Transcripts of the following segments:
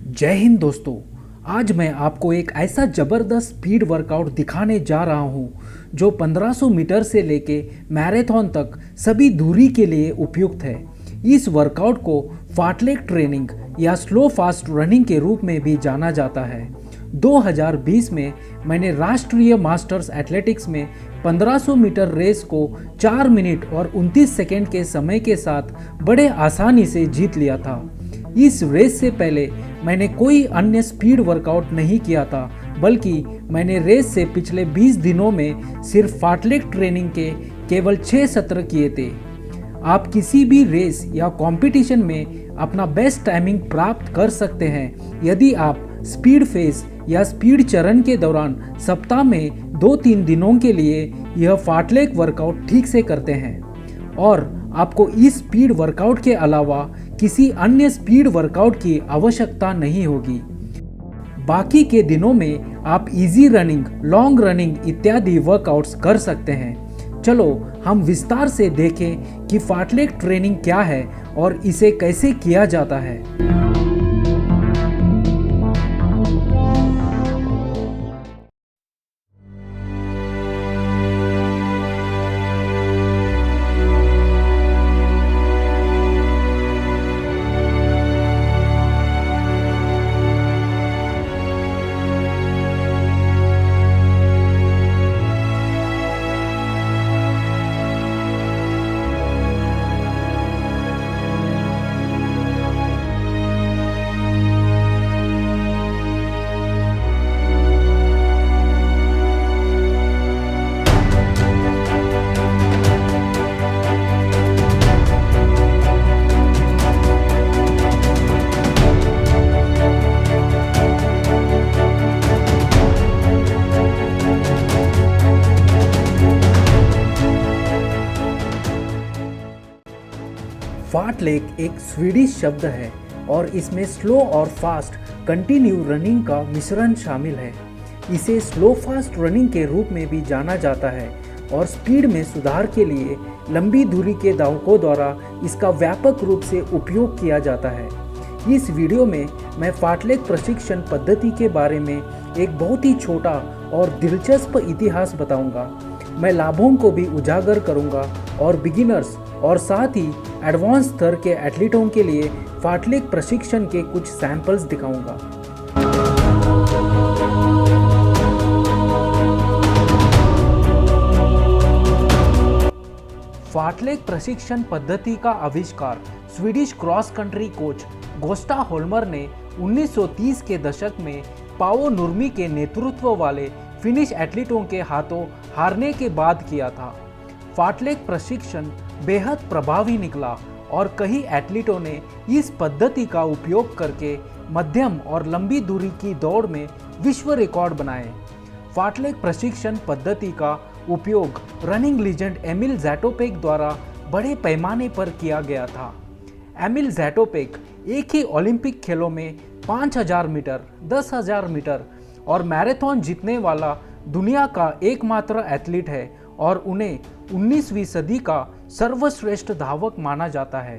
जय हिंद दोस्तों। आज मैं आपको एक ऐसा ज़बरदस्त स्पीड वर्कआउट दिखाने जा रहा हूँ जो 1500 मीटर से लेके मैराथन तक सभी दूरी के लिए उपयुक्त है। इस वर्कआउट को फार्टलेग ट्रेनिंग या स्लो फास्ट रनिंग के रूप में भी जाना जाता है। 2020 में मैंने राष्ट्रीय मास्टर्स एथलेटिक्स में 1500 मीटर रेस को 4 मिनट और 29 सेकंड के समय के साथ बड़े आसानी से जीत लिया था। इस रेस से पहले मैंने कोई अन्य स्पीड वर्कआउट नहीं किया था, बल्कि मैंने रेस से पिछले 20 दिनों में सिर्फ फार्टलेग ट्रेनिंग के केवल 6 सत्र किए थे। आप किसी भी रेस या कंपटीशन में अपना बेस्ट टाइमिंग प्राप्त कर सकते हैं यदि आप स्पीड फेस या स्पीड चरण के दौरान सप्ताह में 2-3 दिनों के लिए यह फार्टलेग वर्कआउट ठीक से करते हैं और आपको इस स्पीड वर्कआउट के अलावा किसी अन्य स्पीड वर्कआउट की आवश्यकता नहीं होगी। बाकी के दिनों में आप इजी रनिंग, लॉन्ग रनिंग इत्यादि वर्कआउट्स कर सकते हैं। चलो हम विस्तार से देखें कि फार्टलेग ट्रेनिंग क्या है और इसे कैसे किया जाता है। फार्टलेग एक स्वीडिश शब्द है और इसमें स्लो और फास्ट कंटिन्यू रनिंग का मिश्रण शामिल है। इसे स्लो फास्ट रनिंग के रूप में भी जाना जाता है और स्पीड में सुधार के लिए लंबी दूरी के धावकों द्वारा इसका व्यापक रूप से उपयोग किया जाता है। इस वीडियो में मैं फार्टलेग प्रशिक्षण पद्धति के बारे में एक बहुत ही छोटा और दिलचस्प इतिहास बताऊंगा। मैं लाभों को भी उजागर करूंगा और बिगिनर्स और साथ ही एडवांस स्तर के एथलीटों के लिए फार्टलेग प्रशिक्षण के कुछ सैंपल्स दिखाऊंगा। फार्टलेग प्रशिक्षण पद्धति का आविष्कार स्वीडिश क्रॉस कंट्री कोच गोस्टा होल्मर ने 1930 के दशक में पाओ नुर्मी के नेतृत्व वाले फिनिश एथलीटों के हाथों हारने के बाद किया था। फार्टलेग प्रशिक्षण बेहद प्रभावी निकला और कई एथलीटों ने इस पद्धति का उपयोग करके मध्यम और लंबी दूरी की दौड़ में विश्व रिकॉर्ड बनाए। फार्टलेग प्रशिक्षण पद्धति का उपयोग रनिंग लीजेंड एमिल ज़ैटोपेक द्वारा बड़े पैमाने पर किया गया था। एमिल ज़ैटोपेक एक ही ओलंपिक खेलों में 5000 मीटर, 10,000 मीटर और मैराथन जीतने वाला दुनिया का एकमात्र एथलीट है और उन्हें 19वीं सदी का सर्वश्रेष्ठ धावक माना जाता है।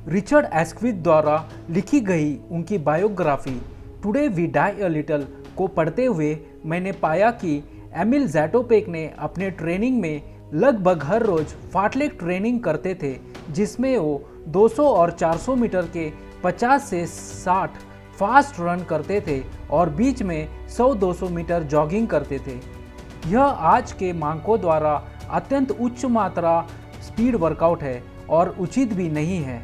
रिचर्ड एस्क्विथ द्वारा लिखी गई उनकी biography today we die a little को पढ़ते हुए मैंने पाया कि एमिल ज़ैटोपेक ने अपने ट्रेनिंग में लगभग हर रोज फार्टलेग ट्रेनिंग करते थे, जिसमें वो 200 और 400 मीटर के 50 से 60 फास्ट रन करते थे और बीच में 100-200 मीटर जॉगिंग करते थे। यह आज के मानकों द्वारा अत्यंत उच्च मात्रा स्पीड वर्कआउट है और उचित भी नहीं है।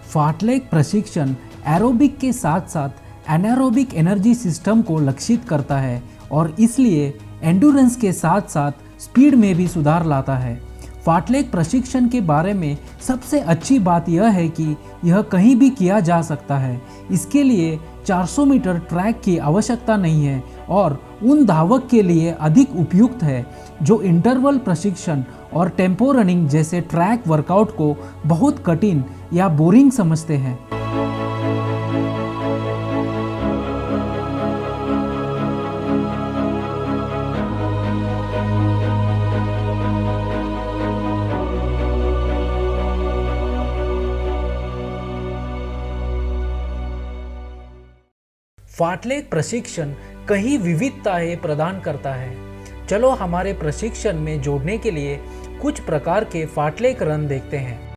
फार्टलेग प्रशिक्षण एरोबिक के साथ साथ एनारोबिक एनर्जी सिस्टम को लक्षित करता है और इसलिए एंडुरेंस के साथ साथ स्पीड में भी सुधार लाता है। फार्टलेग प्रशिक्षण के बारे में सबसे अच्छी बात यह है कि यह कहीं भी किया जा सकता है। इसके लिए 400 मीटर ट्रैक की आवश्यकता नहीं है और उन धावक के लिए अधिक उपयुक्त है जो इंटरवल प्रशिक्षण और टेम्पो रनिंग जैसे ट्रैक वर्कआउट को बहुत कठिन या बोरिंग समझते हैं। फाटलेक प्रशिक्षण कई विविधताएं प्रदान करता है। चलो हमारे प्रशिक्षण में जोड़ने के लिए कुछ प्रकार के फाटलेक रन देखते हैं।